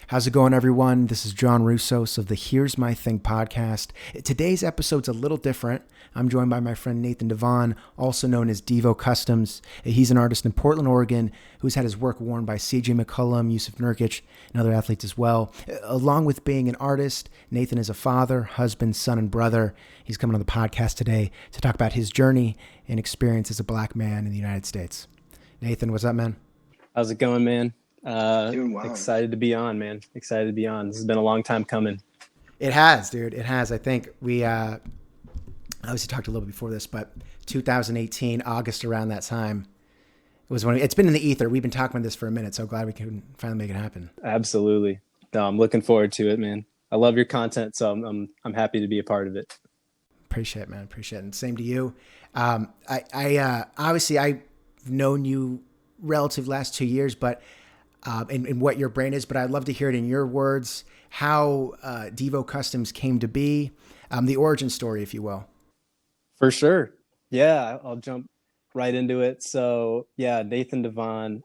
How's it going, everyone? This is John Russos of the Here's My Thing podcast. Today's episode's a little different. I'm joined by my friend Nathan DeVaughn, also known as DeVoCustoms. He's an artist in Portland, Oregon, who's had his work worn by CJ McCollum, Jusuf Nurkic, and other athletes as well. Along with being an artist, Nathan is a father, husband, son, and brother. He's coming on the podcast today to talk about his journey and experience as a black man in the United States. Nathan, what's up, man? How's it going, man? Doing well. Excited to be on, man. Excited to be on. This has been a long time coming. It has, dude. It has. I think we obviously talked a little bit before this, but 2018, August, around that time, was when it's been in the ether. We've been talking about this for a minute, so glad we can finally make it happen. Absolutely. No, I'm looking forward to it, man. I love your content, so I'm happy to be a part of it. Appreciate it, man. Appreciate it. And same to you. Obviously I've known you relative last 2 years, but and what your brand is, but I'd love to hear it in your words, how DeVoCustoms came to be, the origin story, if you will. For sure. Yeah, I'll jump right into it. So yeah, Nathan DeVaughn,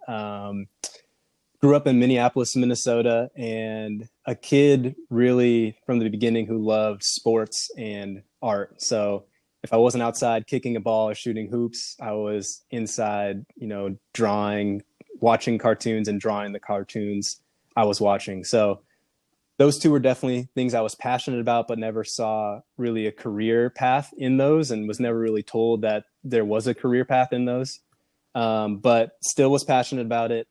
grew up in Minneapolis, Minnesota, and a kid really from the beginning who loved sports and art. So if I wasn't outside kicking a ball or shooting hoops, I was inside, drawing, watching cartoons and drawing the cartoons I was watching. So those two were definitely things I was passionate about, but never saw really a career path in those, and was never really told that there was a career path in those. But still was passionate about it.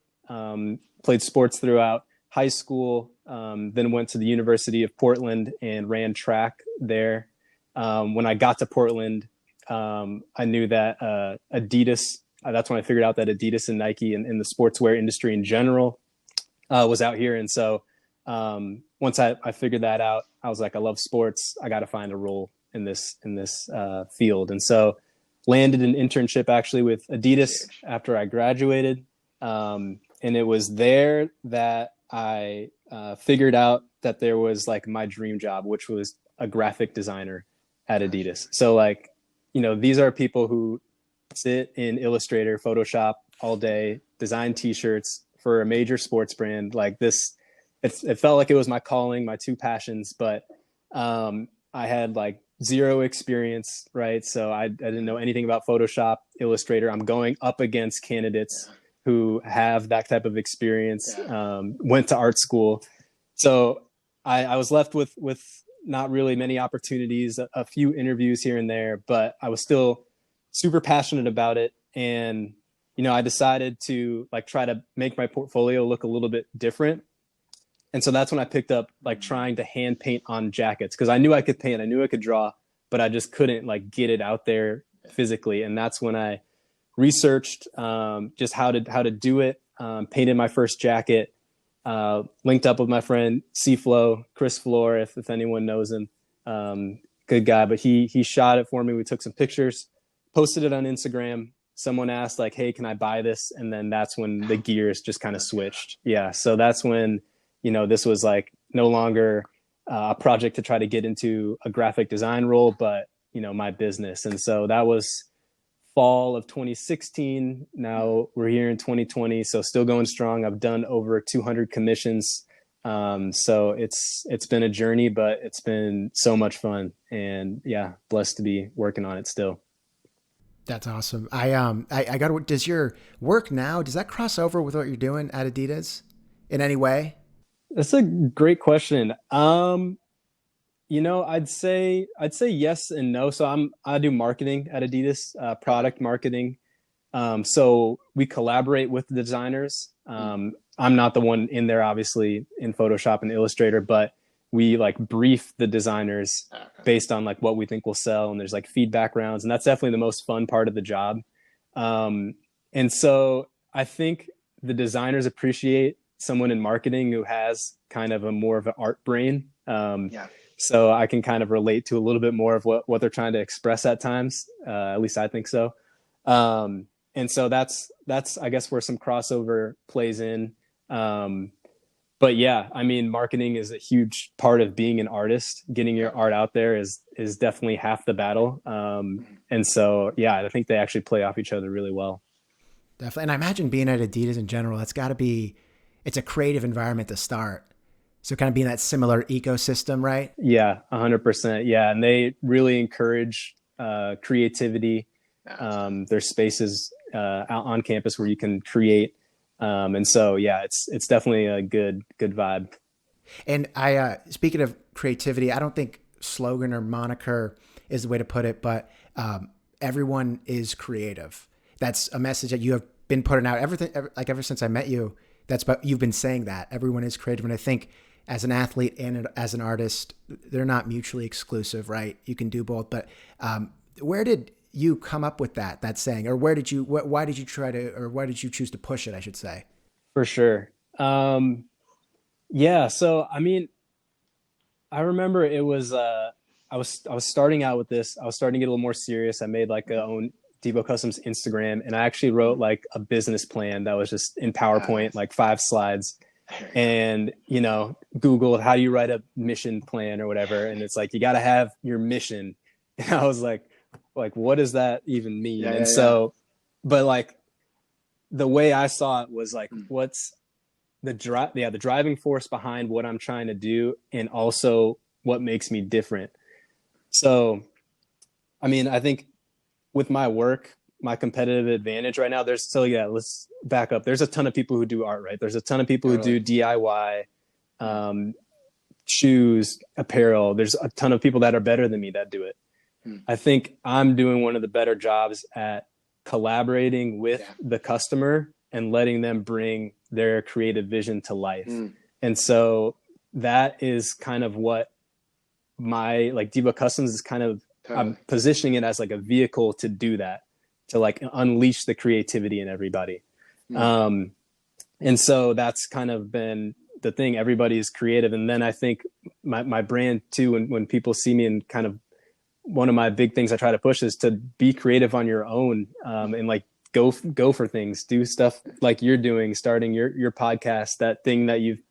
Played sports throughout high school, then went to the University of Portland and ran track there. When I got to Portland, I knew that Adidas, that's when I figured out that Adidas and Nike and the sportswear industry in general was out here. And so once I figured that out, I was like, I love sports. I got to find a role in this field. And so landed an internship actually with Adidas after I graduated. And it was there that I figured out that there was like my dream job, which was a graphic designer at Adidas. So like, these are people who sit in Illustrator, Photoshop all day, design t-shirts for a major sports brand like this. It felt like it was my calling, my two passions, but I had like zero experience, right? So I didn't know anything about Photoshop, Illustrator. I'm going up against candidates who have that type of experience, went to art school. So I was left with not really many opportunities, a few interviews here and there, but I was still super passionate about it. And, I decided to like try to make my portfolio look a little bit different. And so that's when I picked up like trying to hand paint on jackets, because I knew I could paint, I knew I could draw, but I just couldn't like get it out there physically. And that's when I researched just how to do it, painted my first jacket, linked up with my friend Chris Floor, if anyone knows him, good guy, but he shot it for me. We took some pictures, posted it on Instagram. Someone asked like, hey, can I buy this? And then that's when the gears just kind of switched. Yeah. So that's when, this was like no longer a project to try to get into a graphic design role, but, my business. And so that was fall of 2016. Now we're here in 2020. So still going strong. I've done over 200 commissions. So it's been a journey, but it's been so much fun, and yeah, blessed to be working on it still. That's awesome. Does your work now, does that cross over with what you're doing at Adidas in any way? That's a great question. I'd say yes and no. So I do marketing at Adidas, product marketing. So we collaborate with the designers. I'm not the one in there, obviously, in Photoshop and Illustrator, but we like brief the designers based on like what we think will sell. And there's like feedback rounds, and that's definitely the most fun part of the job. And so I think the designers appreciate someone in marketing who has kind of a more of an art brain. So I can kind of relate to a little bit more of what they're trying to express at times. At least I think so. And so that's, I guess, where some crossover plays in. But yeah, I mean, marketing is a huge part of being an artist. Getting your art out there is definitely half the battle. And so, yeah, I think they actually play off each other really well. Definitely. And I imagine being at Adidas in general, it's a creative environment to start. So kind of being that similar ecosystem, right? Yeah, 100%. Yeah, and they really encourage creativity. There's spaces out on campus where you can create, and so yeah, it's definitely a good vibe. And speaking of creativity, I don't think slogan or moniker is the way to put it, but everyone is creative. That's a message that you have been putting out ever since I met you. But you've been saying that everyone is creative. And I think as an athlete and as an artist, they're not mutually exclusive, right? You can do both. But where did you come up with that saying, or why did you choose to push it, I should say? For sure. Yeah. So, I mean, I remember it was, I was starting out with this. I was starting to get a little more serious. I made like a own DeVoCustoms Instagram, and I actually wrote like a business plan that was just in PowerPoint, like 5 slides, and, you know, Googled how do you write a mission plan or whatever. And it's like, you got to have your mission. And I was like, what does that even mean? So, but like the way I saw it was like, what's the driving force behind what I'm trying to do, and also what makes me different. So, I mean, I think with my work, my competitive advantage right now, let's back up. There's a ton of people who do art, right? There's a ton of people who do DIY, shoes, apparel. There's a ton of people that are better than me that do it. I think I'm doing one of the better jobs at collaborating with the customer and letting them bring their creative vision to life. And so that is kind of what my like DeVoCustoms is kind of, I'm positioning it as like a vehicle to do that, to like unleash the creativity in everybody. And so that's kind of been the thing. Everybody is creative. And then I think my brand too, when people see me, and kind of one of my big things I try to push is to be creative on your own, and like go for things, do stuff like you're doing, starting your podcast, that thing that you've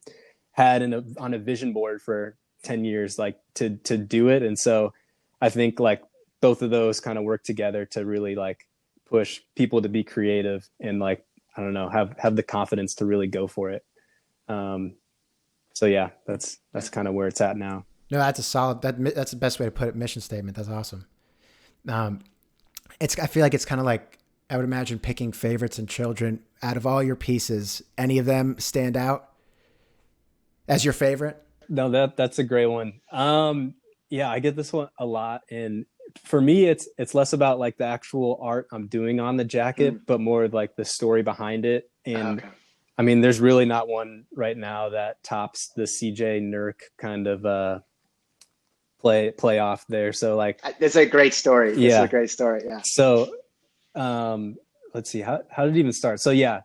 had on a vision board for 10 years, like to do it. And so I think like both of those kind of work together to really like push people to be creative and like, I don't know, have the confidence to really go for it. So yeah, that's kind of where it's at now. No, that's that's the best way to put it. Mission statement. That's awesome. I feel like it's kind of like, I would imagine picking favorites in children. Out of all your pieces, any of them stand out as your favorite? No, that's a great one. Yeah, I get this one a lot. And for me, it's less about like the actual art I'm doing on the jacket, but more like the story behind it. And I mean, there's really not one right now that tops the CJ Nurk kind of play off there. So like, it's a great story. Yeah. It's a great story. Yeah. So let's see, how did it even start? So yeah,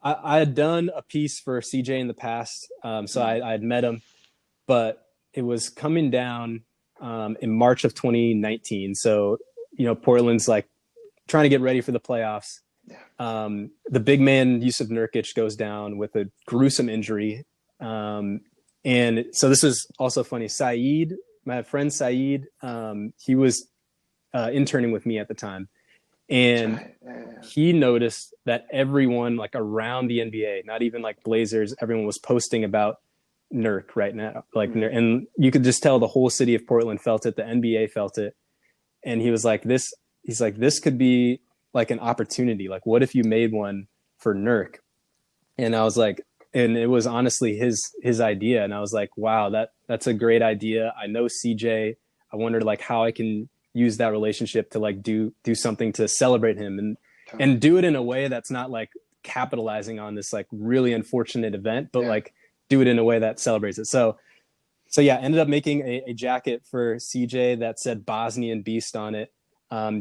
I had done a piece for CJ in the past. So I had met him, but it was coming down in March of 2019. So, you know, Portland's like trying to get ready for the playoffs. The big man, Jusuf Nurkic, goes down with a gruesome injury. And so this is also funny. Saeed, my friend Saeed, he was interning with me at the time. And he noticed that everyone like around the NBA, not even like Blazers, everyone was posting about Nurk right now. Like, and you could just tell the whole city of Portland felt it. The NBA felt it. And he was like, this could be like an opportunity. Like, what if you made one for Nurk? And I was like, and it was honestly his idea. And I was like, wow, that's a great idea. I know CJ. I wondered like how I can use that relationship to like do something to celebrate him and do it in a way that's not like capitalizing on this like really unfortunate event, but like do it in a way that celebrates it. So yeah, ended up making a jacket for CJ that said Bosnian Beast on it.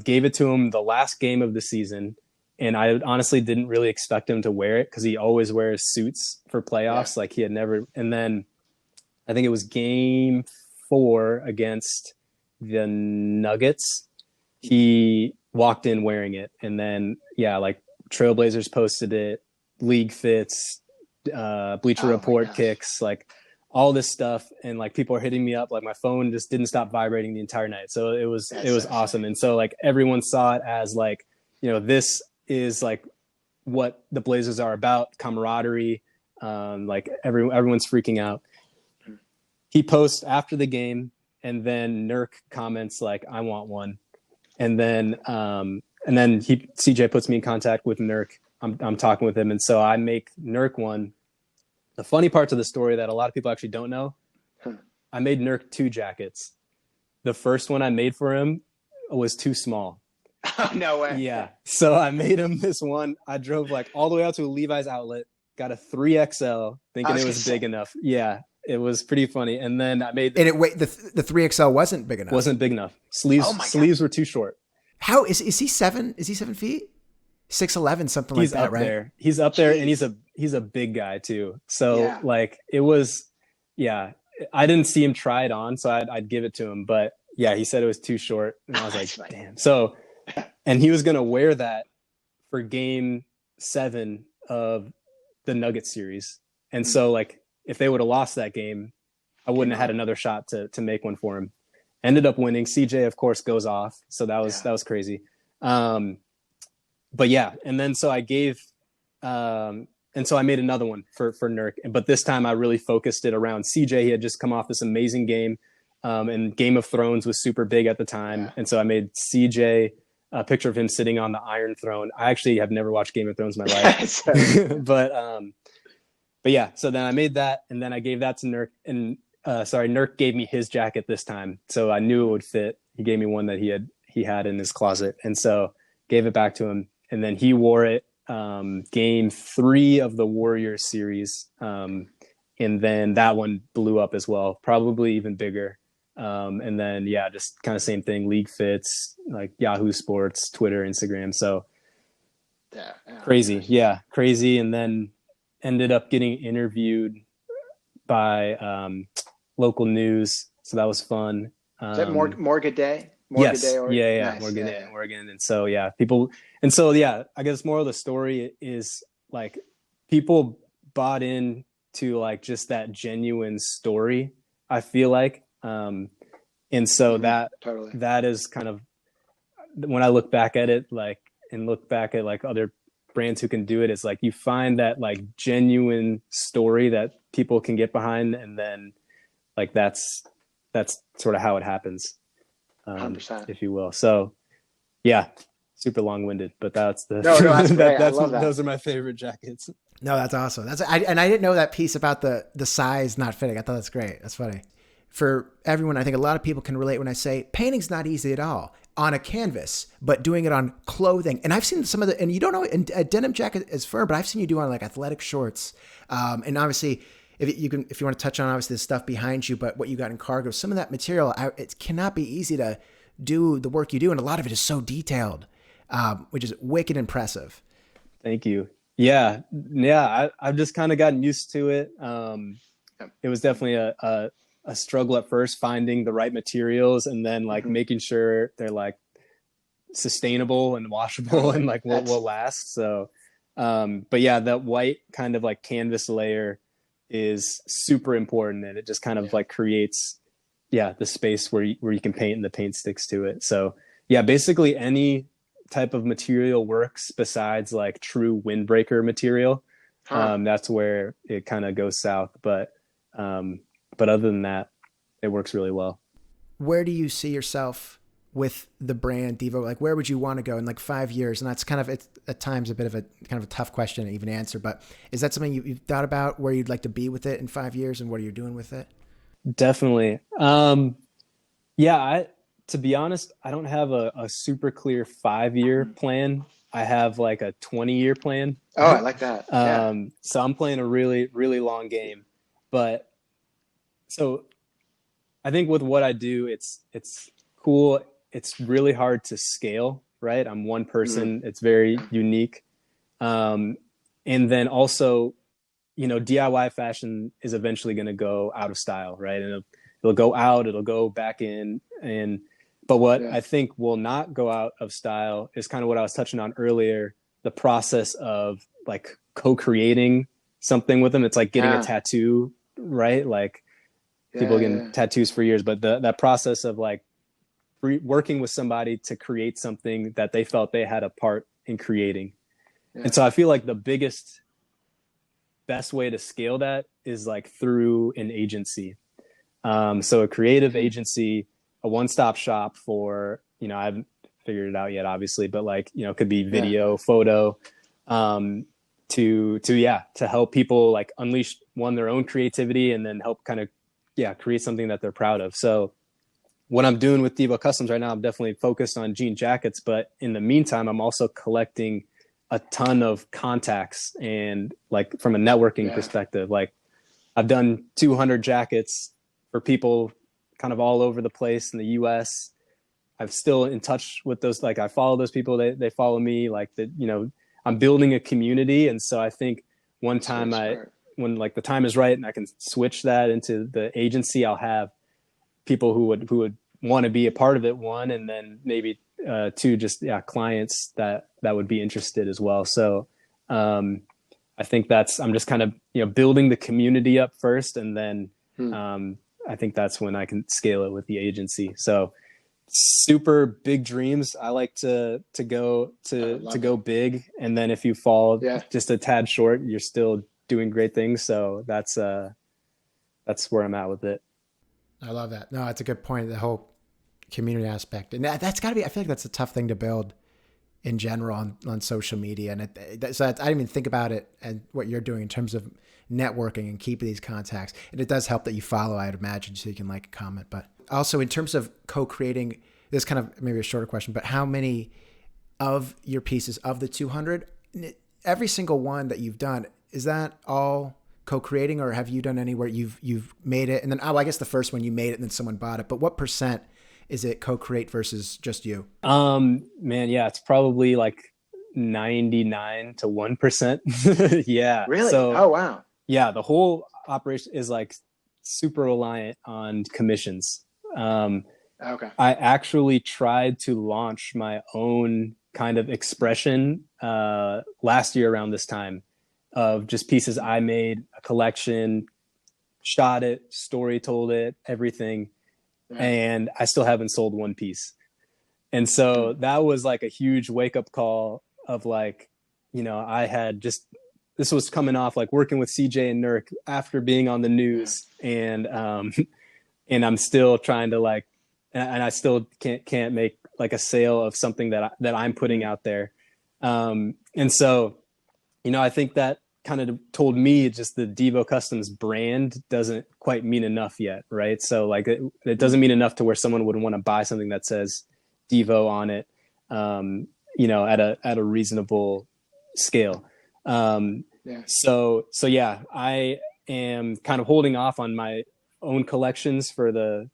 Gave it to him the last game of the season. And I honestly didn't really expect him to wear it because he always wears suits for playoffs. Like he had never, and then I think it was game 4 against the Nuggets. He walked in wearing it. And then, yeah, like Trailblazers posted it, League Fits, Bleacher Report kicks, like all this stuff. And like people are hitting me up, like my phone just didn't stop vibrating the entire night. So it was awesome. And so like everyone saw it as like, you know, this is like what the Blazers are about, camaraderie. Like everyone's freaking out. he posts after the game, and then Nurk comments like, "I want one," and then CJ puts me in contact with Nurk. I'm talking with him, and so I make Nurk one. The funny parts of the story that a lot of people actually don't know, I made Nurk 2 jackets. The first one I made for him was too small. Oh, no way. Yeah. So I made him this one. I drove like all the way out to a Levi's outlet, got a 3XL, thinking it was big enough. Yeah. It was pretty funny. And then I made the 3XL wasn't big enough. Wasn't big enough. Sleeves were too short. How is he 7? Is he 7 feet? 6'11", something like that, right? There. He's up there, and he's a big guy too. So like it was, yeah. I didn't see him try it on, so I'd give it to him. But yeah, he said it was too short, and I was like, damn. So, and he was gonna wear that for Game 7 of the Nuggets series, and so like if they would have lost that game, I wouldn't have had another shot to make one for him. Ended up winning. CJ, of course, goes off, so that was crazy. But yeah, and then so I gave. And so I made another one for Nurk, but this time I really focused it around CJ. He had just come off this amazing game, and Game of Thrones was super big at the time. And so I made CJ a picture of him sitting on the Iron Throne. I actually have never watched Game of Thrones in my life, but yeah. So then I made that, and then I gave that to Nurk, and Nurk gave me his jacket this time, so I knew it would fit. He gave me one that he had in his closet, and so gave it back to him, and then he wore it. Game 3 of the Warriors series. And then that one blew up as well, probably even bigger. And then, yeah, just kind of same thing, league fits, like Yahoo Sports, Twitter, Instagram. So crazy. Yeah, crazy. And then ended up getting interviewed by local news. So that was fun. Is that Morgan Day? Yes. Day Nice. Morgan Day in Oregon. And so, yeah, I guess more of the story is like people bought in to like just that genuine story, I feel like. And so that is kind of, when I look back at it, like, and look back at like other brands who can do it, it's like you find that like genuine story that people can get behind. And then like, that's sort of how it happens. 100%. If you will. So yeah, super long-winded, but that's the that's great. I love that. Those are my favorite jackets. No, that's awesome. And I didn't know that piece about the size not fitting. I thought that's great. That's funny. For everyone, I think a lot of people can relate when I say painting's not easy at all on a canvas, but doing it on clothing. And I've seen some of and you don't know, a denim jacket is firm, but I've seen you do on like athletic shorts. And obviously, if you want to touch on obviously the stuff behind you, but what you got in cargo, some of that material, it cannot be easy to do the work you do. And a lot of it is so detailed, which is wicked impressive. Thank you. Yeah. I've just kind of gotten used to it. It was definitely a struggle at first, finding the right materials and then like making sure they're like sustainable and washable and like will last. So, but yeah, that white kind of like canvas layer is super important, and it just kind of like creates the space where you can paint and the paint sticks to it. So yeah, basically any type of material works besides like true windbreaker material. That's where it kind of goes south, but other than that, it works really well. Where do you see yourself with the brand Devo? Like, where would you want to go in like 5 years? And that's kind of, it's at times a bit of a kind of a tough question to even answer, but is that something you've thought about, where you'd like to be with it in 5 years and what are you doing with it? Definitely. To be honest, I don't have a super clear 5-year plan. I have like a 20-year plan. Oh, I like that. So I'm playing a really, really long game, but so I think with what I do, it's cool. It's really hard to scale, right? I'm one person. It's very unique. And then also, DIY fashion is eventually going to go out of style, right? And it'll go out, it'll go back in. But what I think will not go out of style is kind of what I was touching on earlier, the process of like co-creating something with them. It's like getting a tattoo, right? Like people getting tattoos for years, but that process of like working with somebody to create something that they felt they had a part in creating. And so I feel like the best way to scale that is like through an agency. So a creative agency, a one-stop shop for, I haven't figured it out yet, obviously, but like, it could be video, photo, to help people like unleash their own creativity and then help kind of, create something that they're proud of. So what I'm doing with DeVoCustoms right now, I'm definitely focused on jean jackets, but in the meantime, I'm also collecting a ton of contacts and like from a networking perspective, like I've done 200 jackets for people kind of all over the place in the US. I'm still in touch with those. Like I follow those people, they follow me, like that, I'm building a community. And so I think one time when like the time is right and I can switch that into the agency, I'll have people who would want to be a part of it, one, and then maybe two, just clients that would be interested as well. So I think I'm just kind of building the community up first, and then I think that's when I can scale it with the agency. So super big dreams. I like to go big, and then if you fall just a tad short, you're still doing great things. So that's where I'm at with it. I love that. No, that's a good point. The whole community aspect, and that's got to be. I feel like that's a tough thing to build in general on social media. And so I didn't even think about it and what you're doing in terms of networking and keeping these contacts. And it does help that you follow, I'd imagine, so you can like comment. But also in terms of co-creating, this kind of maybe a shorter question, but how many of your pieces of the 200, every single one that you've done, is that all co-creating, or have you done any where you've made it and then, I guess the first one you made it and then someone bought it, but what percent is it co-create versus just you? Man, it's probably like 99 to 1%. Yeah. Really? So, oh, wow. Yeah. The whole operation is like super reliant on commissions. Okay. I actually tried to launch my own kind of expression, last year around this time, of just pieces I made, a collection, shot it, story told it, everything. And I still haven't sold one piece. And so that was like a huge wake up call of like, I had this was coming off like working with CJ and Nurk after being on the news, and I'm still trying to like, and I still can't make like a sale of something that I'm putting out there. And so, I think that kind of told me just the DeVoCustoms brand doesn't quite mean enough yet. Right. So like it doesn't mean enough to where someone would want to buy something that says Devo on it, at a reasonable scale. So I am kind of holding off on my own collections for the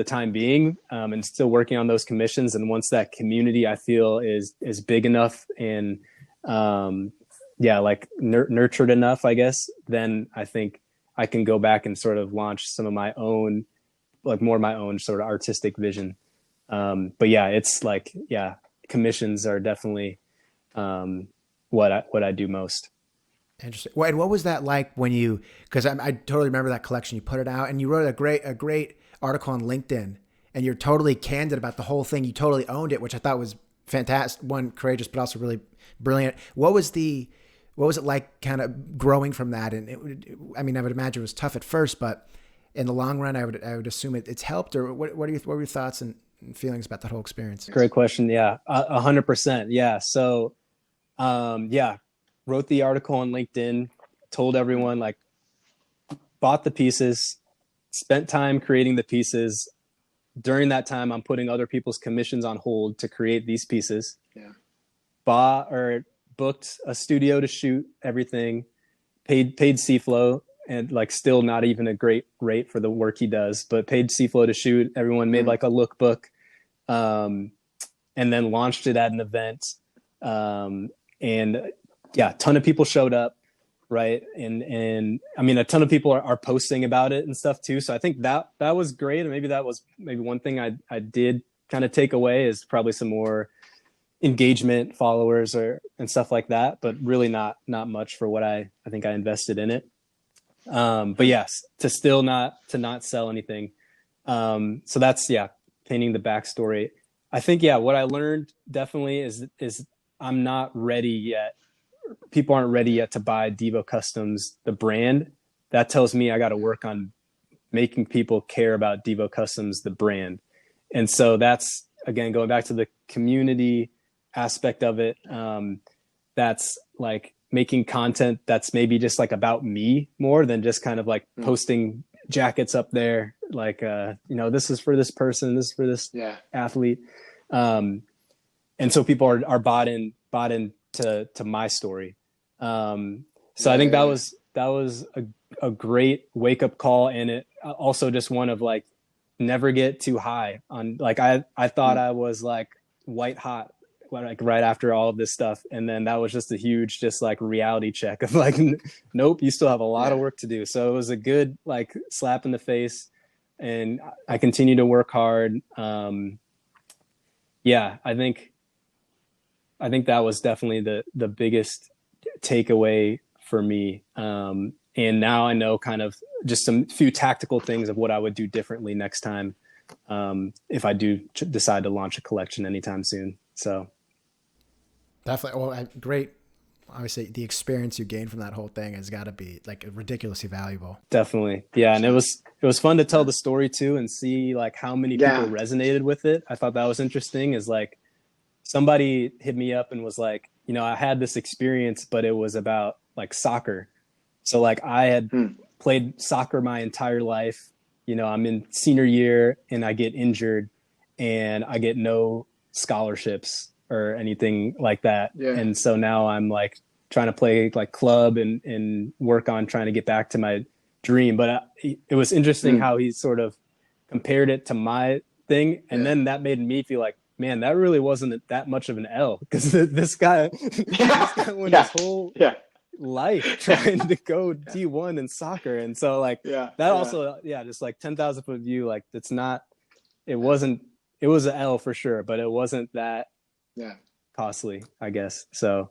time being, and still working on those commissions. And once that community I feel is big enough and, nurtured enough, I guess, then I think I can go back and sort of launch some of my own, like more my own sort of artistic vision. But it's like, commissions are definitely, what I do most. Interesting. Well, and what was that like when because I totally remember that collection, you put it out and you wrote a great article on LinkedIn, and you're totally candid about the whole thing. You totally owned it, which I thought was fantastic. One, courageous, but also really brilliant. What was it like kind of growing from that? And I would imagine it was tough at first, but in the long run, I would assume it's helped. Or what were your thoughts and feelings about that whole experience? Great question. Yeah. 100%. Yeah. So, wrote the article on LinkedIn, told everyone, like, bought the pieces, spent time creating the pieces. During that time, I'm putting other people's commissions on hold to create these pieces. Yeah. Booked a studio to shoot everything, paid C-Flow, and like still not even a great rate for the work he does, but paid C-Flow to shoot. Everyone made like a lookbook, and then launched it at an event. A ton of people showed up. Right. And a ton of people are posting about it and stuff too. So I think that was great. And maybe that was one thing I did kind of take away is probably some more engagement, followers and stuff like that, but really not much for what I think I invested in it. But yes, to not sell anything. So that's, painting the backstory. I think, what I learned definitely is I'm not ready yet. People aren't ready yet to buy DeVoCustoms, the brand. That tells me I got to work on making people care about DeVoCustoms, the brand. And so that's, again, going back to the community aspect of it. That's like making content that's maybe just like about me more than just kind of like posting jackets up there. Like, this is for this person, this is for this athlete. And so people are bought in to my story. So I think that was a great wake up call. And it also just one of like, never get too high on, like, I thought I was like white hot, like right after all of this stuff. And then that was just a huge, just like reality check of like, nope, you still have a lot of work to do. So it was a good like slap in the face, and I continue to work hard. I think that was definitely the biggest takeaway for me. And now I know kind of just some few tactical things of what I would do differently next time if I do decide to launch a collection anytime soon. So definitely. Well, great. Obviously, the experience you gained from that whole thing has got to be like ridiculously valuable. Definitely, yeah. And it was fun to tell the story too, and see like how many people resonated with it. I thought that was interesting. Is like somebody hit me up and was like, I had this experience, but it was about like soccer. So like I had played soccer my entire life. I'm in senior year and I get injured and I get no scholarships or anything like that. Yeah. And so now I'm like trying to play like club and work on trying to get back to my dream. But it was interesting how he sort of compared it to my thing. And then that made me feel like, man, that really wasn't that much of an L, because this guy went his whole life trying to go D1 in soccer. And so like also just like 10,000 foot view, like it was an L for sure, but it wasn't that costly, I guess. So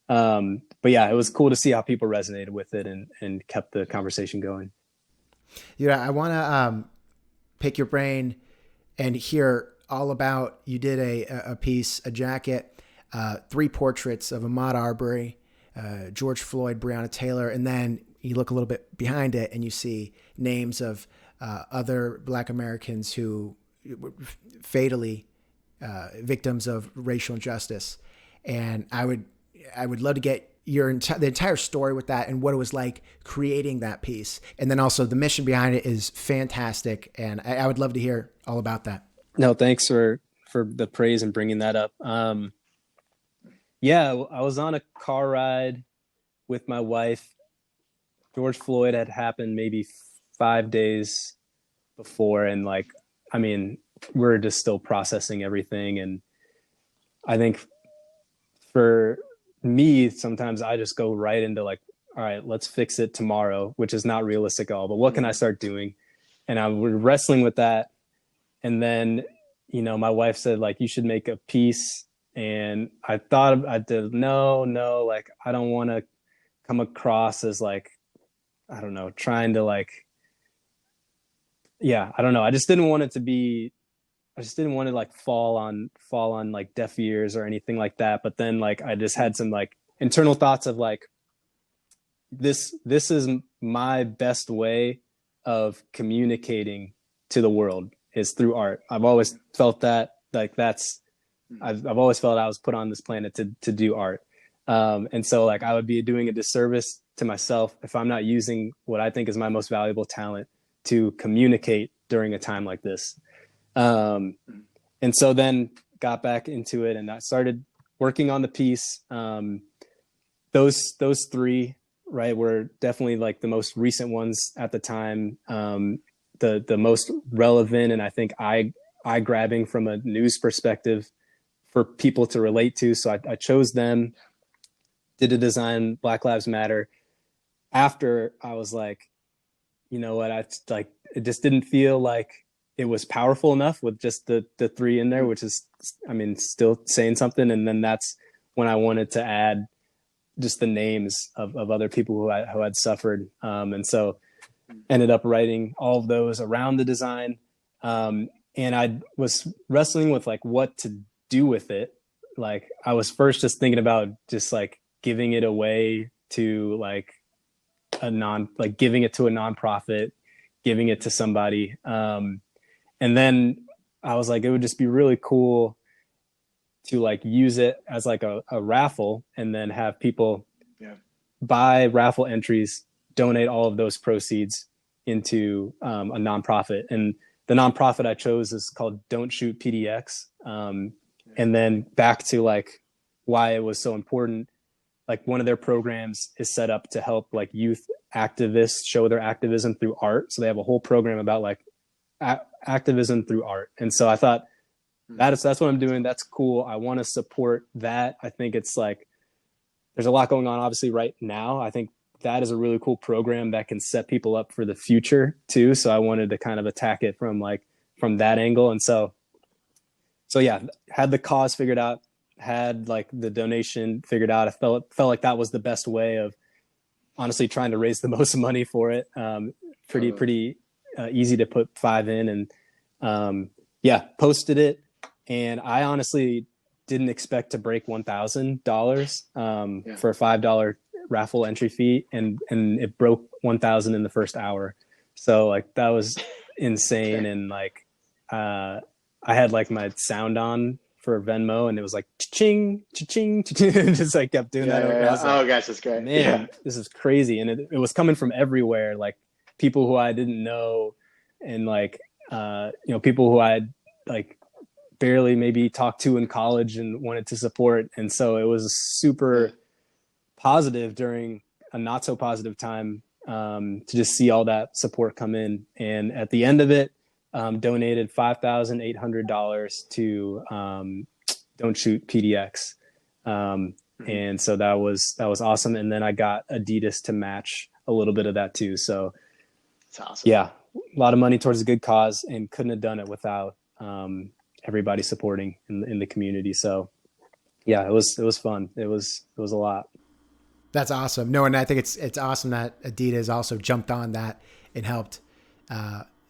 but yeah, it was cool to see how people resonated with it and kept the conversation going. I want to pick your brain and hear all about, you did a piece, a jacket, 3 portraits of Ahmaud Arbery, George Floyd, Breonna Taylor, and then you look a little bit behind it and you see names of other Black Americans who were fatally victims of racial injustice. And I would love to get the entire story with that and what it was like creating that piece. And then also the mission behind it is fantastic. And I would love to hear all about that. No, thanks for the praise and bringing that up. I was on a car ride with my wife. George Floyd had happened maybe 5 days before. And we're just still processing everything. And I think for me, sometimes I just go right into like, all right, let's fix it tomorrow, which is not realistic at all. But what can I start doing? And I was wrestling with that. And then, my wife said, like, you should make a piece. And I thought I did, no, like, I don't want to come across as like, I don't know, trying to like, I don't know. I just didn't want to like fall on like deaf ears or anything like that. But then like, I just had some like internal thoughts of like, this is my best way of communicating to the world is through art. I've always felt that like I've always felt I was put on this planet to do art. And so like I would be doing a disservice to myself if I'm not using what I think is my most valuable talent to communicate during a time like this. And so then got back into it and I started working on the piece. Those 3, right, were definitely like the most recent ones at the time. The most relevant and I think eye grabbing from a news perspective for people to relate to. So I chose them, did a design, Black Lives Matter. After I was like, you know what, it just didn't feel like it was powerful enough with just the 3 in there, which is, still saying something. And then that's when I wanted to add just the names of other people who had suffered. And so ended up writing all of those around the design. And I was wrestling with like what to do with it. Like I was first just thinking about just like giving it away to like giving it to a nonprofit, giving it to somebody. And then I was like, it would just be really cool to like use it as like a raffle, and then have people buy raffle entries, donate all of those proceeds into a nonprofit. And the nonprofit I chose is called Don't Shoot PDX. And then back to like why it was so important. Like one of their programs is set up to help like youth activists show their activism through art. So they have a whole program about like activism through art. And so I thought that's what I'm doing. That's cool. I want to support that. I think it's like, there's a lot going on obviously right now. I think that is a really cool program that can set people up for the future too. So I wanted to kind of attack it from that angle. And so yeah, had the cause figured out, had like the donation figured out. I felt like that was the best way of honestly trying to raise the most money for it. Pretty easy to put 5 in, and posted it. And I honestly didn't expect to break $1,000 for a $5 raffle entry fee, and it broke 1,000 in the first hour. So like that was insane. And like I had like my sound on for Venmo, and it was like cha-ching, cha-ching, cha-ching. Just like kept doing that. Yeah. Like, oh gosh, that's great. Man, this is crazy. And it was coming from everywhere, like people who I didn't know, and like people who I had like barely maybe talked to in college and wanted to support. And so it was super positive during a not so positive time to just see all that support come in. And at the end of it, donated $5,800 to Don't Shoot PDX. And so that was awesome. And then I got Adidas to match a little bit of that too. So that's awesome. Yeah, a lot of money towards a good cause, and couldn't have done it without everybody supporting in the community. So yeah, it was fun. It was a lot. That's awesome. No, and I think it's awesome that Adidas also jumped on that and helped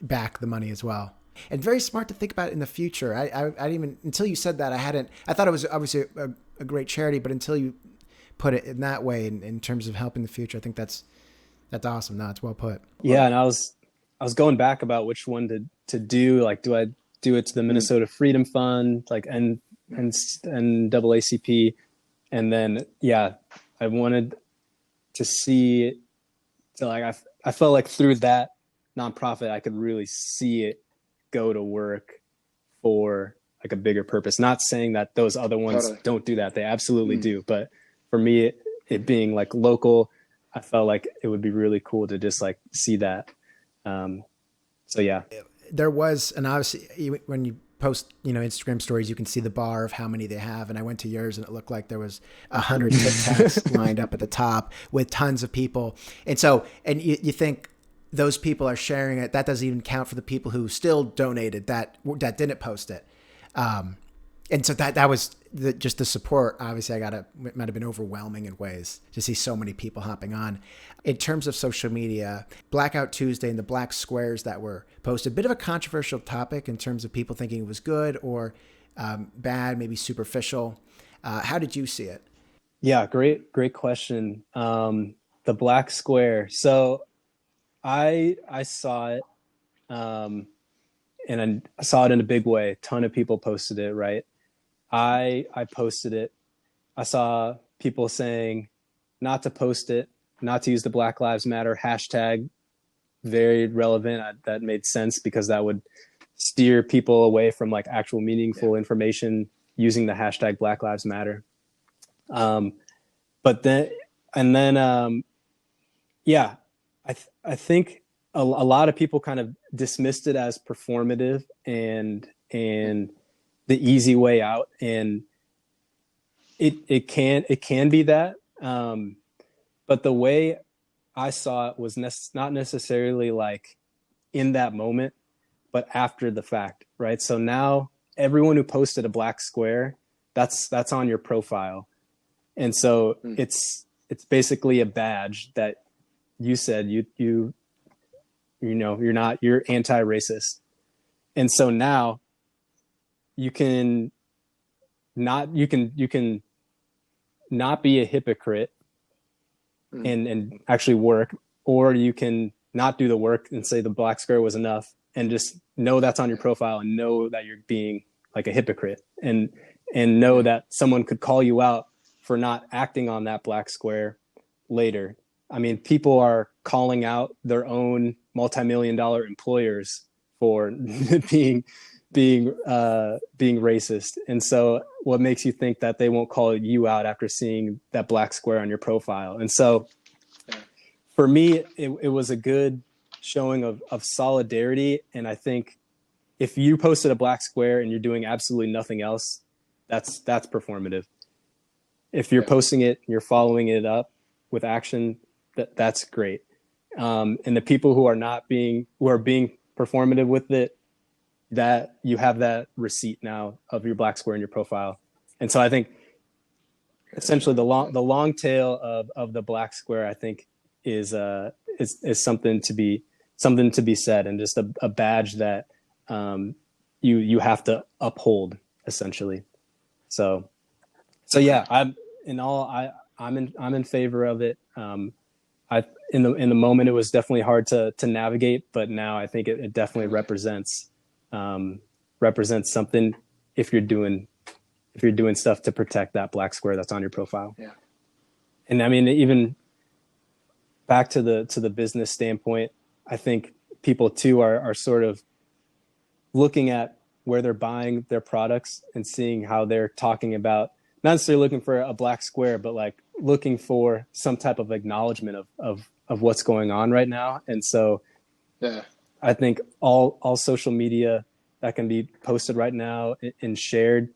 back the money as well. And very smart to think about it in the future. I didn't even, until you said that, I thought it was obviously a great charity, but until you put it in that way, in terms of helping the future, I think that's awesome. No, it's well put. Yeah. And I was going back about which one to do. Like, do I do it to the Minnesota Freedom Fund, like NAACP? And then, yeah, I wanted to see it. So like, I felt like through that nonprofit, I could really see it go to work for like a bigger purpose. Not saying that those other ones don't do that. They absolutely do. But for me, it being like local, I felt like it would be really cool to just like see that. So yeah, there was, and obviously when you post, Instagram stories, you can see the bar of how many they have. And I went to yours, and it looked like there was 100 Tic Tacs lined up at the top with tons of people. And so, and you think those people are sharing it. That doesn't even count for the people who still donated that didn't post it. And so that was just the support. Obviously, it might have been overwhelming in ways to see so many people hopping on. In terms of social media, Blackout Tuesday and the black squares that were posted, a bit of a controversial topic in terms of people thinking it was good or bad, maybe superficial. How did you see it? Yeah, great question. The black square. So I saw it, and I saw it in a big way. A ton of people posted it, right? I posted it. I saw people saying not to post it, not to use the Black Lives Matter hashtag. Very relevant. That made sense, because that would steer people away from like actual meaningful information using the hashtag Black Lives Matter. I think a lot of people kind of dismissed it as performative and the easy way out, and it can be that, but the way I saw it was not necessarily like in that moment, but after the fact, right? So now everyone who posted a black square, that's on your profile, and so it's basically a badge that you said you're anti-racist. And so now you can not be a hypocrite and actually work, or you can not do the work and say the black square was enough, and just know that's on your profile and know that you're being like a hypocrite, and know that someone could call you out for not acting on that black square later. I mean, people are calling out their own multi-million-dollar employers for being racist. And so what makes you think that they won't call you out after seeing that black square on your profile? And so for me, it was a good showing of solidarity. And I think if you posted a black square and you're doing absolutely nothing else, that's performative. If you're posting it, you're following it up with action, that's great. And the people who are being performative with it, that you have that receipt now of your black square in your profile. And so I think essentially the long tail of the black square, I think is something to be said, and just a badge that you have to uphold essentially. So yeah, I'm in favor of it. In the moment it was definitely hard to navigate, but now I think it definitely represents something if you're doing stuff to protect that black square that's on your profile. Yeah. And I mean, even back to the business standpoint, I think people too are sort of looking at where they're buying their products and seeing how they're talking about, not necessarily looking for a black square, but like looking for some type of acknowledgement of what's going on right now. And so I think all social media that can be posted right now and shared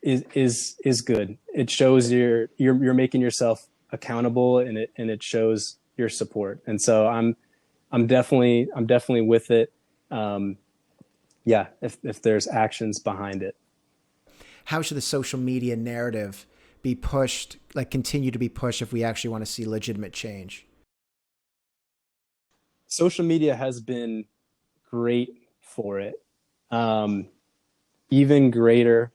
is good. It shows you're making yourself accountable, and it shows your support. And so I'm definitely with it. If there's actions behind it. How should the social media narrative be pushed, like continue to be pushed, if we actually want to see legitimate change? Social media has been great for it. Even greater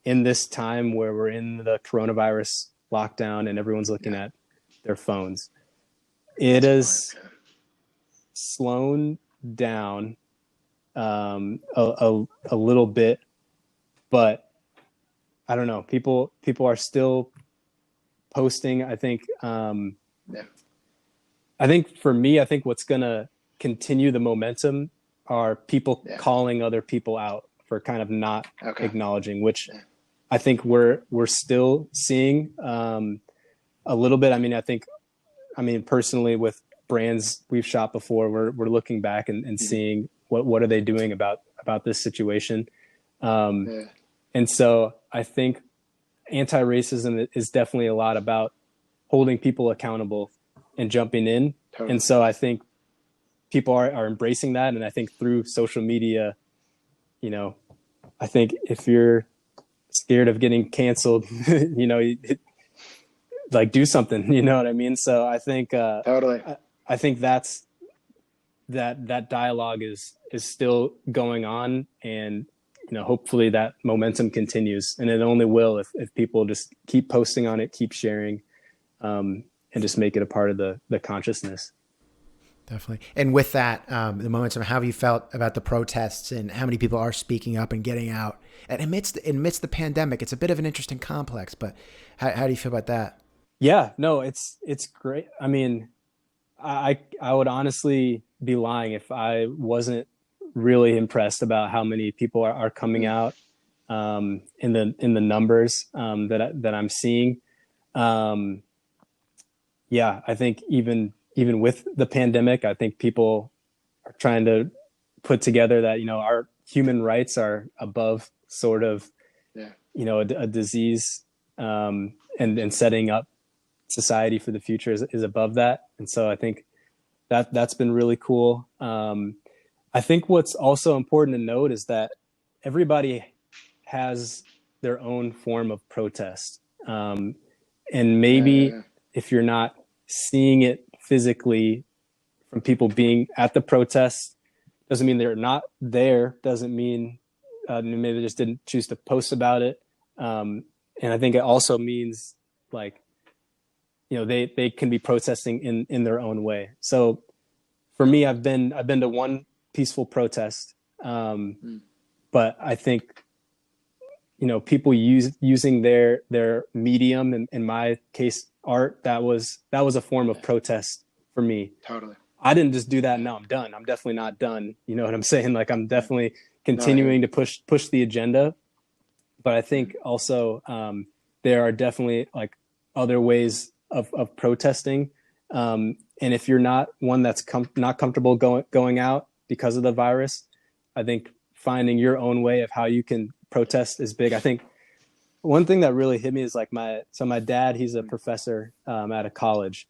in this time where we're in the coronavirus lockdown and everyone's looking at their phones. It has slowed down a little bit, but I don't know. People are still posting. I think for me, I think what's gonna continue the momentum are people calling other people out for kind of not acknowledging, which I think we're still seeing a little bit. I mean, personally, with brands we've shopped before, we're looking back and seeing what are they doing about this situation. And so I think anti-racism is definitely a lot about holding people accountable and jumping in. Totally. And so I think people are embracing that. And I think through social media, I think if you're scared of getting canceled, like do something, you know what I mean? So I think, totally. I think that dialogue is still going on, and, hopefully that momentum continues, and it only will if people just keep posting on it, keep sharing, and just make it a part of the consciousness. Definitely. And with that, the momentum, how have you felt about the protests and how many people are speaking up and getting out? And amidst the pandemic, it's a bit of an interesting complex, but how do you feel about that? Yeah, no, it's great. I mean, I would honestly be lying if I wasn't really impressed about how many people are coming out in the numbers that I'm seeing. I think even with the pandemic, I think people are trying to put together that, our human rights are above sort of, a disease, and setting up society for the future is above that. And so I think that's been really cool. I think what's also important to note is that everybody has their own form of protest. And maybe if you're not seeing it physically from people being at the protest, doesn't mean they're not there, doesn't mean maybe they just didn't choose to post about it. And I think it also means like, they can be protesting in their own way. So for me, I've been to one peaceful protest, but I think, people using their medium, in my case, art, that was a form of protest for me. Totally. I didn't just do that and now I'm done. I'm definitely not done. You know what I'm saying? Like, I'm definitely continuing to push the agenda. But I think also there are definitely like other ways of protesting. And if you're not one that's not comfortable going out because of the virus, I think finding your own way of how you can protest is big. I think one thing that really hit me is like my dad, he's a professor at a college.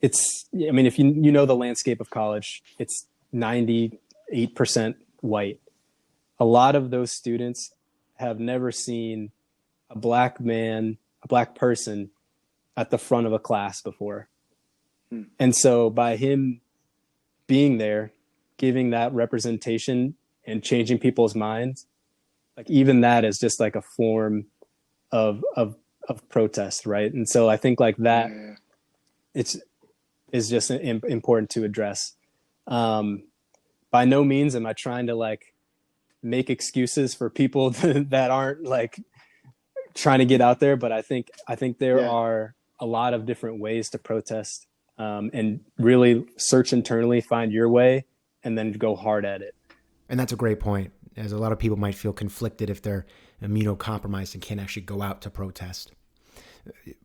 If you know the landscape of college, it's 98% white. A lot of those students have never seen a black person at the front of a class before. And so by him being there, giving that representation and changing people's minds, like even that is just like a form of protest, right? And so I think like that, is just important to address. By no means am I trying to like make excuses for people that aren't like trying to get out there, but I think there are a lot of different ways to protest, and really search internally, find your way, and then go hard at it. And that's a great point, as a lot of people might feel conflicted if they're immunocompromised and can't actually go out to protest.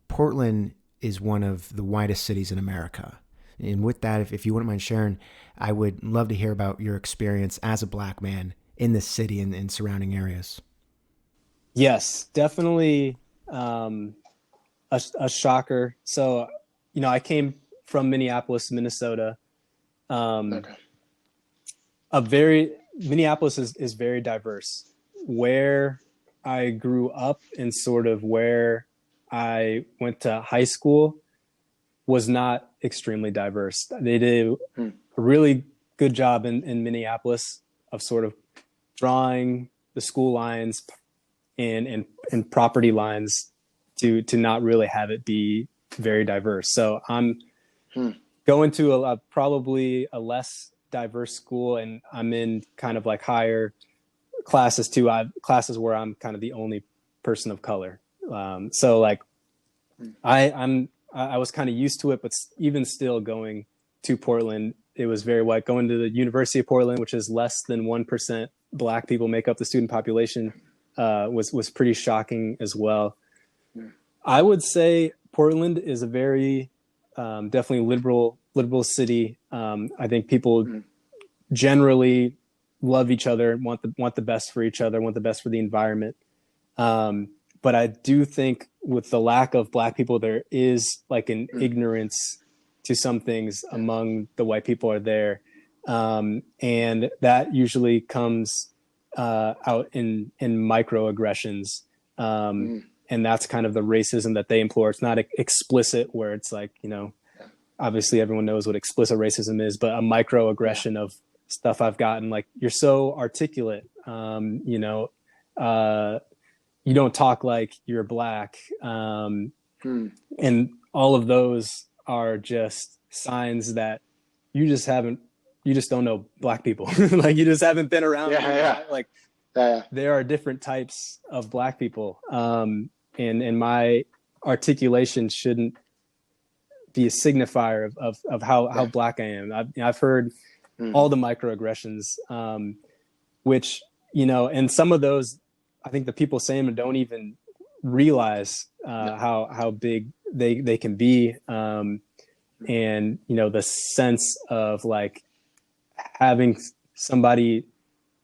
Portland is one of the whitest cities in America. And with that, if you wouldn't mind sharing, I would love to hear about your experience as a black man in the city and surrounding areas. Yes, definitely a shocker. So, I came from Minneapolis, Minnesota. Minneapolis is very diverse. Where I grew up and sort of where I went to high school was not extremely diverse. They did a really good job in Minneapolis of sort of drawing the school lines and property lines to not really have it be very diverse. So I'm going to probably a less diverse school, and I'm in kind of like higher classes too. Classes where I'm kind of the only person of color. So like I was kind of used to it, but even still going to Portland, it was very white. Going to the University of Portland, which is less than 1% black people make up the student population, was pretty shocking as well. I would say Portland is a very definitely liberal city. I think people generally love each other, want the best for each other, want the best for the environment. But I do think with the lack of black people, there is like an ignorance to some things among the white people are there. And that usually comes out in microaggressions. And that's kind of the racism that they employ. It's not explicit where it's like, obviously everyone knows what explicit racism is, but a microaggression of stuff I've gotten, like, you're so articulate, you don't talk like you're black. And all of those are just signs that you just don't know black people. Like, you just haven't been around. There are different types of black people. And my articulation shouldn't be a signifier of how black I am. I've heard all the microaggressions, which, and some of those, I think the people saying them don't even realize how big they can be. And, the sense of like having somebody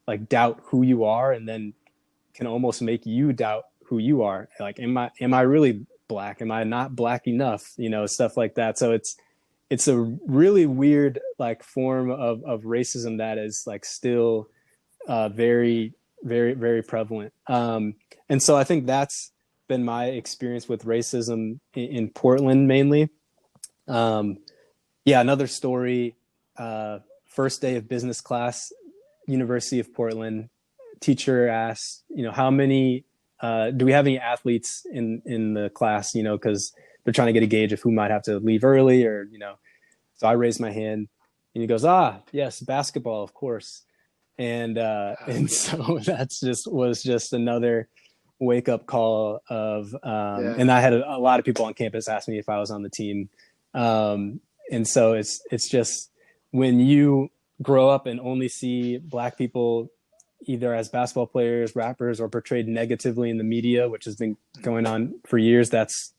like doubt who you are and then can almost make you doubt who you are. Like, am I really black? Am I not black enough? Stuff like that. So it's a really weird like form of racism that is like still very, very, very prevalent. And so I think that's been my experience with racism in Portland mainly. Another story, first day of business class, University of Portland, teacher asked, how many, do we have any athletes in the class, because they're trying to get a gauge of who might have to leave early or, So I raised my hand, and he goes, yes, basketball, of course. And so was just another wake up call of, and I had a lot of people on campus ask me if I was on the team. And so it's just when you grow up and only see Black people either as basketball players, rappers, or portrayed negatively in the media, which has been going on for years, that's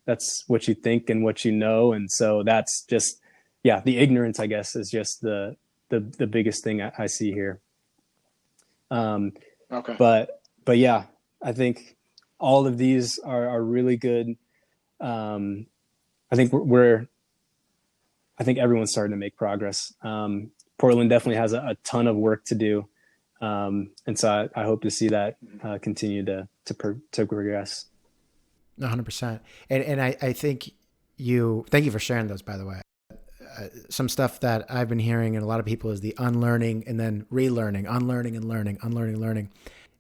what you think and what you know. And so that's just, the ignorance, I guess, is just the biggest thing I see here. Okay. But yeah, I think all of these are really good. I think I think everyone's starting to make progress. Portland definitely has a ton of work to do. And so I hope to see that continue to progress. 100%. And I think thank you for sharing those, by the way. Some stuff that I've been hearing and a lot of people is the unlearning and then relearning, unlearning and learning, unlearning and learning.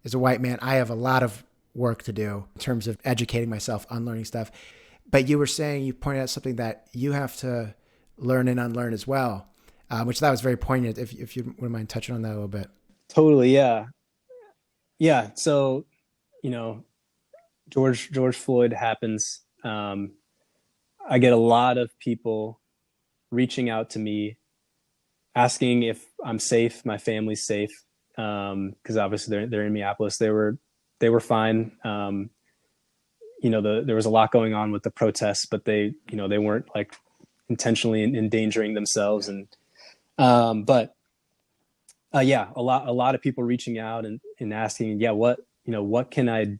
As a white man, I have a lot of work to do in terms of educating myself, unlearning stuff. But you pointed out something that you have to learn and unlearn as well, which that was very poignant. If you wouldn't mind touching on that a little bit. Totally. Yeah. Yeah. So, George Floyd happens. I get a lot of people reaching out to me, asking if I'm safe, my family's safe. Cause obviously they're in Minneapolis. They were fine. There was a lot going on with the protests, but they weren't like intentionally endangering themselves. And, a lot of people reaching out and asking, what can I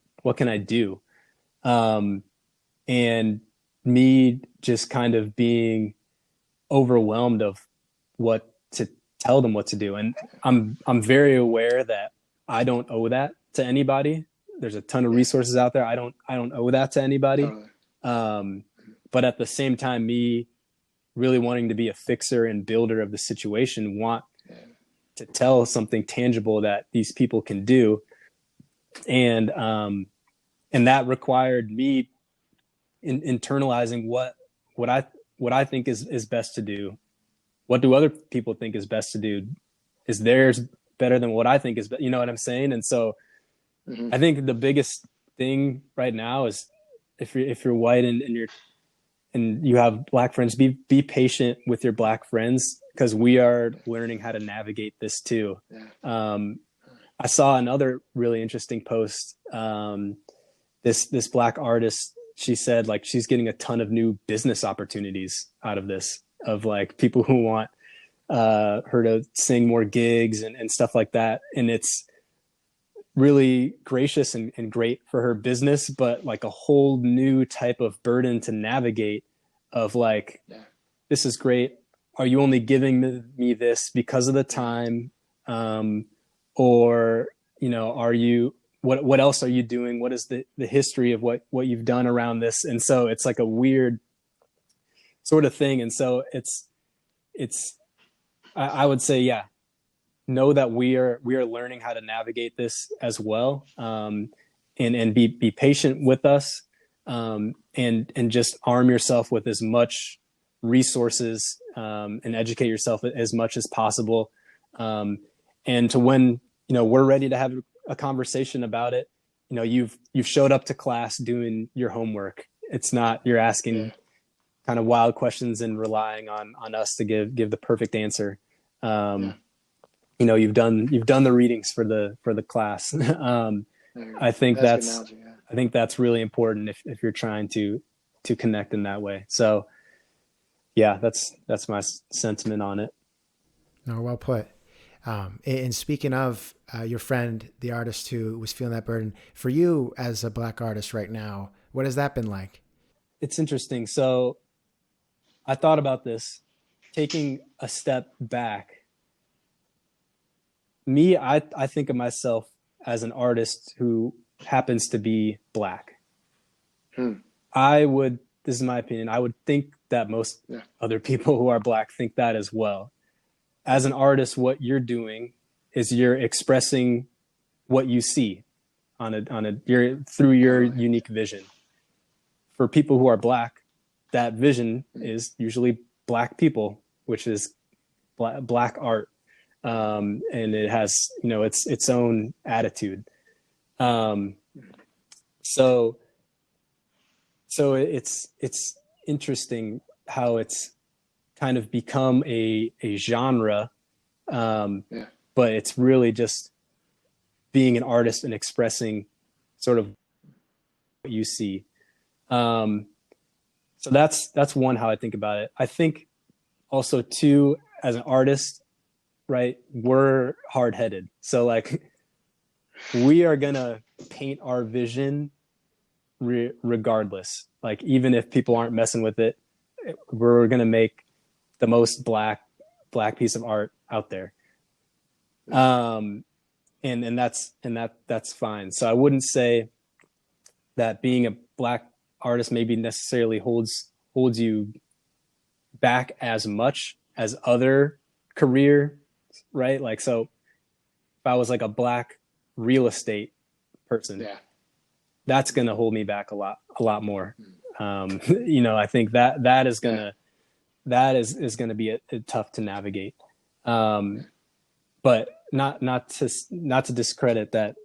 do? And me just kind of being overwhelmed of what to tell them what to do. And I'm very aware that I don't owe that to anybody. There's a ton of resources out there. I don't owe that to anybody. But at the same time, me really wanting to be a fixer and builder of the situation, want to tell something tangible that these people can do. And that required me internalizing what I think is best to do. What do other people think is best to do? Is theirs better than what I think is, you know what I'm saying? And so I think the biggest thing right now is if you're white and you have Black friends, be patient with your Black friends, because we are learning how to navigate this too. I saw another really interesting post. This Black artist, she said like she's getting a ton of new business opportunities out of this, of like people who want her to sing more gigs and stuff like that. And it's really gracious and great for her business, but like a whole new type of burden to navigate of like, this is great. Are you only giving me this because of the time? Or, are you, what else are you doing? What is the history of what you've done around this? And so it's like a weird sort of thing. And so I would say, know that we are learning how to navigate this as well. And be patient with us. And just arm yourself with as much resources, and educate yourself as much as possible. And to when, we're ready to have a conversation about it, you've showed up to class doing your homework. It's not, you're asking kind of wild questions and relying on us to give the perfect answer. You've done the readings for the class. I think that's really important if you're trying to connect in that way. So that's my sentiment on it. No, well put. And speaking of your friend, the artist who was feeling that burden, for you as a Black artist right now, what has that been like? It's interesting. So I thought about this, taking a step back. Me, I think of myself as an artist who happens to be Black. This is my opinion, I would think that most other people who are Black think that as well. As an artist, what you're doing is you're expressing what you see through your unique vision. For people who are Black, that vision is usually Black people which is black art. And it has, its own attitude. So it's interesting how it's kind of become a genre. But it's really just being an artist and expressing sort of what you see. So that's one, how I think about it. I think also too, as an artist, right, we're hard-headed. So like, we are going to paint our vision regardless. Like, even if people aren't messing with it, we're going to make the most black piece of art out there. And that's fine. So I wouldn't say that being a black artist maybe necessarily holds you back as much as other career, right? Like, so if I was like a black real estate person, that's going to hold me back a lot more. I think that is going to be tough to navigate. But not to discredit that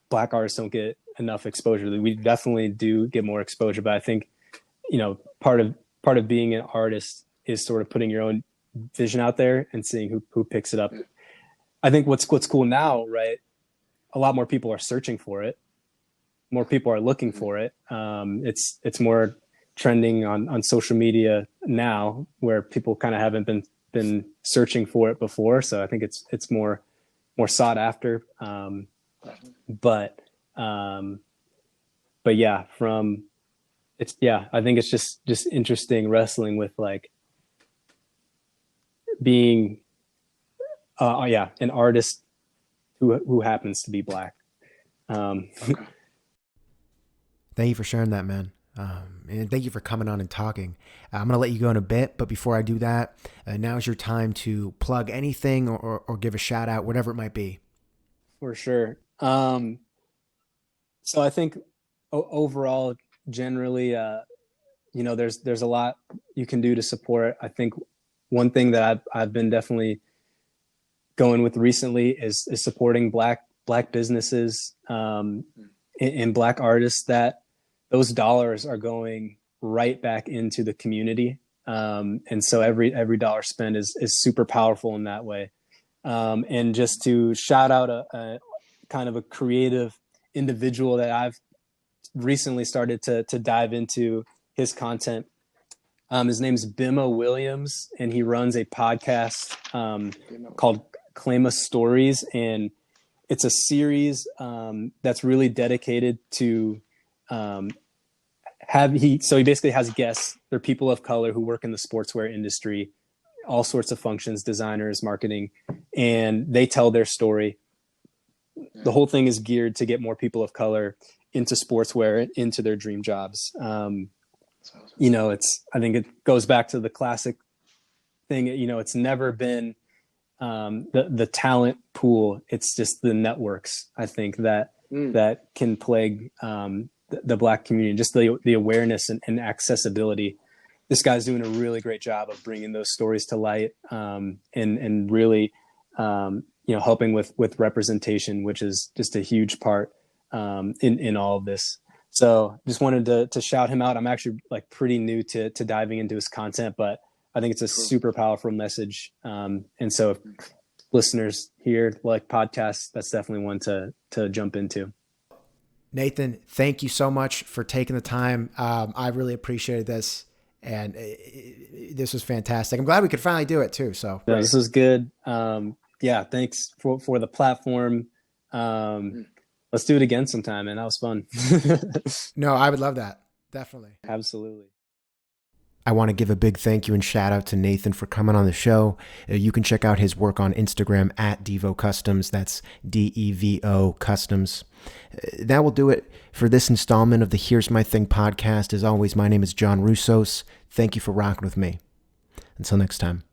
black artists don't get enough exposure. We definitely do get more exposure, but I think, part of being an artist is sort of putting your own vision out there and seeing who picks it up. I think what's cool now, right? A lot more people are searching for it. More people are looking for it. It's more trending on social media now, where people kind of haven't been searching for it before. So I think it's more sought after. But yeah, I think it's just interesting wrestling with like being, an artist who happens to be black. Okay. Thank you for sharing that, man. And thank you for coming on and talking. I'm going to let you go in a bit, but before I do that, now's your time to plug anything or give a shout out, whatever it might be. For sure. So I think overall, generally, there's a lot you can do to support. I think one thing that I've been definitely going with recently is supporting black businesses, and black artists, that those dollars are going right back into the community. And so every dollar spent is super powerful in that way. And just to shout out a kind of a creative individual that I've recently started to dive into his content. His name's Bima Williams, and he runs a podcast called Claima Stories. And it's a series that's really dedicated to so he basically has guests. They're people of color who work in the sportswear industry, all sorts of functions, designers, marketing, and they tell their story. The whole thing is geared to get more people of color into sportswear, into their dream jobs. I think it goes back to the classic thing. It's never been the talent pool. It's just the networks, I think, that can plague the black community, just the awareness and accessibility. This guy's doing a really great job of bringing those stories to light, and really, helping with representation, which is just a huge part in all of this. So just wanted to shout him out. I'm actually like pretty new to diving into his content, but I think it's a super powerful message. And so if listeners here like podcasts, that's definitely one to jump into. Nathan, thank you so much for taking the time. I really appreciated this, and this was fantastic. I'm glad we could finally do it too. So this was good. Thanks for the platform. Let's do it again sometime, man. That was fun. No, I would love that. Definitely. Absolutely. I want to give a big thank you and shout out to Nathan for coming on the show. You can check out his work on Instagram at DeVoCustoms. That's DEVO Customs. That will do it for this installment of the Here's My Thing podcast. As always, my name is John Russos. Thank you for rocking with me. Until next time.